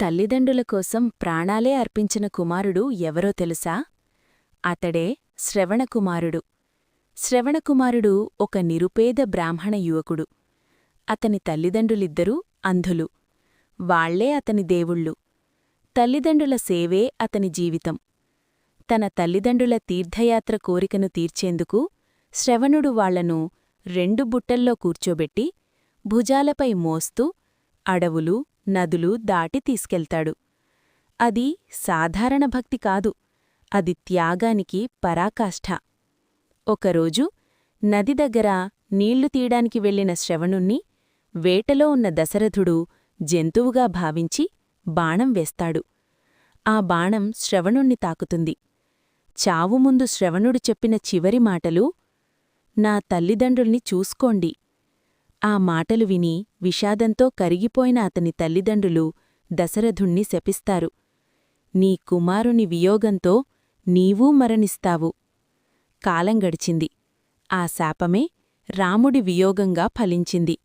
తల్లిదండ్రుల కోసం ప్రాణాలే అర్పించిన కుమారుడు ఎవరో తెలుసా? అతడే శ్రవణకుమారుడు. శ్రవణకుమారుడు ఒక నిరుపేద బ్రాహ్మణ యువకుడు. అతని తల్లిదండ్రులిద్దరూ అంధులు. వాళ్లే అతని దేవుళ్ళు. తల్లిదండ్రుల సేవే అతని జీవితం. తన తల్లిదండ్రుల తీర్థయాత్ర కోరికను తీర్చేందుకు శ్రవణుడు వాళ్లను 2 బుట్టల్లో కూర్చోబెట్టి భుజాలపై మోస్తూ అడవులు, నదులు దాటి తీసుకెళ్తాడు. అది సాధారణ భక్తి కాదు, అది త్యాగానికి పరాకాష్ఠ. ఒకరోజు నది దగ్గర నీళ్లు తీయడానికి వెళ్లిన శ్రవణుణ్ణి వేటలో ఉన్న దశరథుడు జంతువుగా భావించి బాణం వేస్తాడు. ఆ బాణం శ్రవణుణ్ణి తాకుతుంది. చావుముందు శ్రవణుడు చెప్పిన చివరి మాటలు, "నా తల్లిదండ్రుల్ని చూసుకోండి." ఆ మాటలు విని విషాదంతో కరిగిపోయిన అతని తల్లిదండ్రులు దశరథుణ్ణి శపిస్తారు. "నీ కుమారుని వియోగంతో నీవూ మరణిస్తావు." కాలం గడిచింది. ఆ శాపమే రాముడి వియోగంగా ఫలించింది.